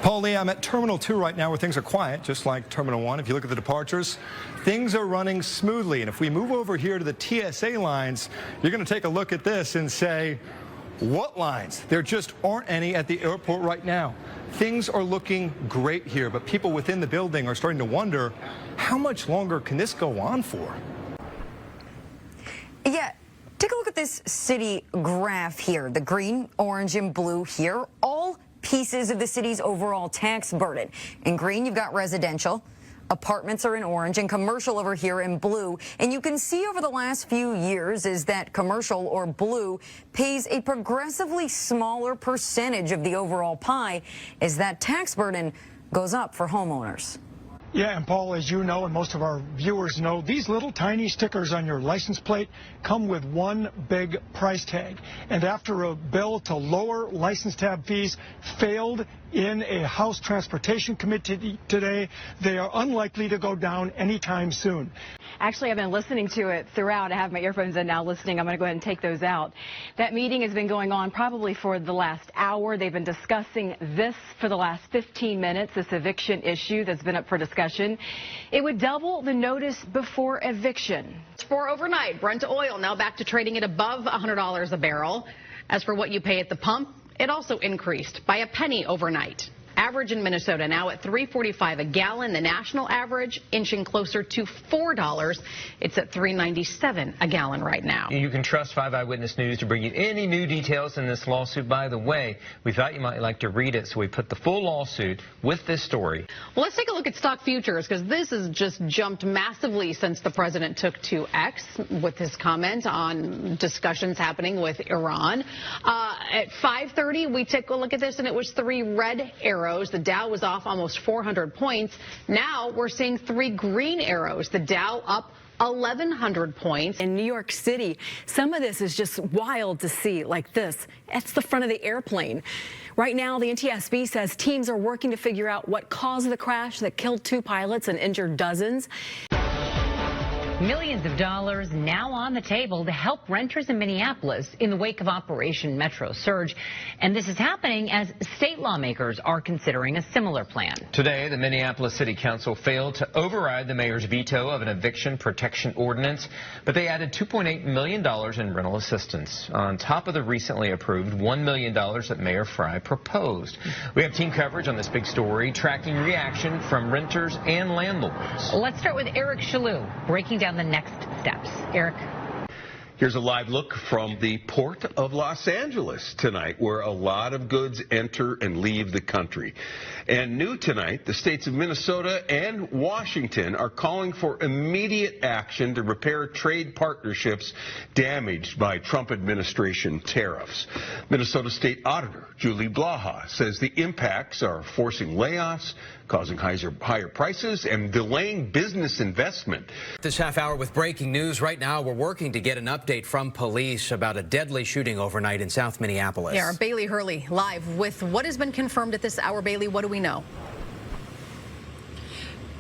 Paul Lee, I'm at Terminal 2 right now where things are quiet, just like Terminal 1. If you look at the departures, things are running smoothly. And if we move over here to the TSA lines, you're going to take a look at this and say, what lines? There just aren't any at the airport right now. Things are looking great here, but people within the building are starting to wonder, how much longer can this go on for? Yeah, take a look at this city graph here. The green, orange, and blue here, all pieces of the city's overall tax burden. In green, you've got residential. Apartments are in orange and commercial over here in blue. And you can see over the last few years is that commercial, or blue, pays a progressively smaller percentage of the overall pie as that tax burden goes up for homeowners. Yeah, and Paul, as you know, and most of our viewers know, these little tiny stickers on your license plate come with one big price tag. And after a bill to lower license tab fees failed in a House Transportation Committee today, they are unlikely to go down anytime soon. Actually, I've been listening to it throughout. I have my earphones in now listening. I'm going to go ahead and take those out. That meeting has been going on probably for the last hour. They've been discussing this for the last 15 minutes, this eviction issue that's been up for discussion. It would double the notice before eviction. For overnight, Brent oil now back to trading at above $100 a barrel. As for what you pay at the pump, it also increased by a penny overnight. Average in Minnesota now at $3.45 a gallon. The national average inching closer to $4. It's at $3.97 a gallon right now. You can trust 5 Eyewitness News to bring you any new details in this lawsuit. By the way, we thought you might like to read it, so we put the full lawsuit with this story. Well, let's take a look at stock futures, because this has just jumped massively since the president took to X with his comment on discussions happening with Iran. At 5:30, we took a look at this, and it was 3 red arrows. The Dow was off almost 400 points. Now we're seeing 3 green arrows. The Dow up 1,100 points. In New York City, some of this is just wild to see, like this. That's the front of the airplane. Right now, the NTSB says teams are working to figure out what caused the crash that killed 2 pilots and injured dozens. Millions of dollars now on the table to help renters in Minneapolis in the wake of Operation Metro Surge. And this is happening as state lawmakers are considering a similar plan. Today, the Minneapolis City Council failed to override the mayor's veto of an eviction protection ordinance, but they added $2.8 million in rental assistance on top of the recently approved $1 million that Mayor Frey proposed. We have team coverage on this big story, tracking reaction from renters and landlords. Let's start with Eric Chaloux, breaking down the next steps. Eric. Here's a live look from the Port of Los Angeles tonight, where a lot of goods enter and leave the country. And new tonight, the states of Minnesota and Washington are calling for immediate action to repair trade partnerships damaged by Trump administration tariffs. Minnesota State Auditor Julie Blaha says the impacts are forcing layoffs, causing higher prices, and delaying business investment. This half hour with breaking news. Right now, we're working to get an update from police about a deadly shooting overnight in South Minneapolis. Yeah, our Bailey Hurley live with what has been confirmed at this hour. Bailey, what do we know?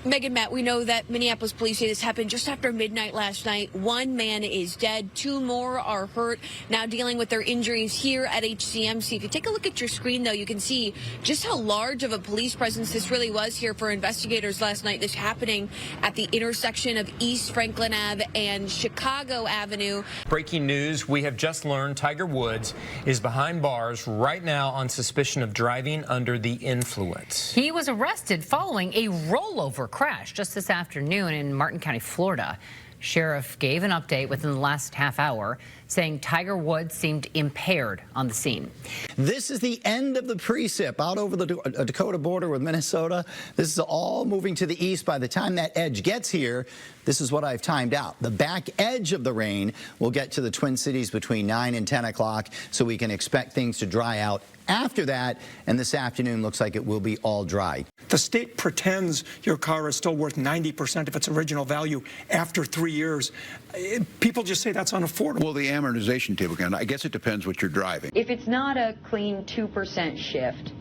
Megan, Matt, we know that Minneapolis police say this happened just after midnight last night. 1 man is dead. 2 more are hurt, now dealing with their injuries here at HCMC. If you take a look at your screen, though, you can see just how large of a police presence this really was here for investigators last night. This happening at the intersection of East Franklin Ave and Chicago Avenue. Breaking news, we have just learned Tiger Woods is behind bars right now on suspicion of driving under the influence. He was arrested following a rollover crash just this afternoon in Martin County, Florida. Sheriff gave an update within the last half hour, saying Tiger Woods seemed impaired on the scene. This is the end of the precip out over the Dakota border with Minnesota. This is all moving to the east. By the time that edge gets here, this is what I've timed out. The back edge of the rain will get to the Twin Cities between 9 and 10 o'clock, so we can expect things to dry out after that, and this afternoon looks like it will be all dry. The state pretends your car is still worth 90% of its original value after 3 years. People just say that's unaffordable. Well, the amortization table, again, I guess it depends what you're driving. If it's not a clean 2% shift,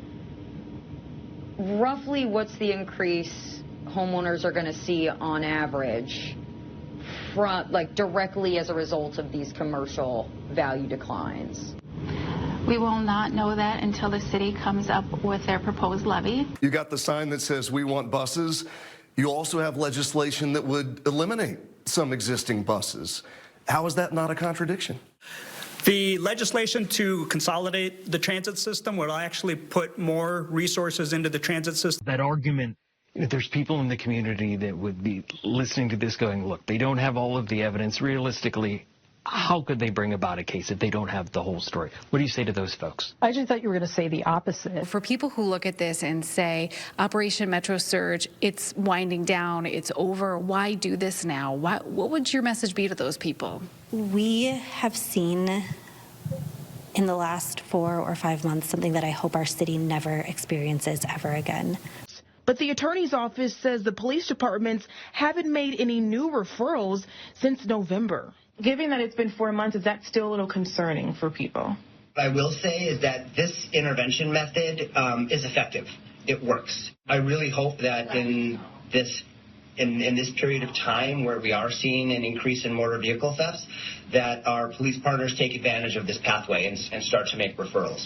roughly what's the increase homeowners are going to see on average from, like, directly as a result of these commercial value declines? We will not know that until the city comes up with their proposed levy. You got the sign that says we want buses. You also have legislation that would eliminate some existing buses. How is that not a contradiction? The legislation to consolidate the transit system will actually put more resources into the transit system. That argument, there's people in the community that would be listening to this going, look, they don't have all of the evidence. Realistically, how could they bring about a case if they don't have the whole story? What do you say to those folks? I just thought you were going to say the opposite. For people who look at this and say, Operation Metro Surge, it's winding down, it's over, why do this now? What would your message be to those people? We have seen in the last 4 or 5 months something that I hope our city never experiences ever again. But the attorney's office says the police departments haven't made any new referrals since November. Given that it's been 4 months, is that still a little concerning for people? What I will say is that this intervention method is effective. It works. I really hope that in this period of time where we are seeing an increase in motor vehicle thefts, that our police partners take advantage of this pathway and start to make referrals.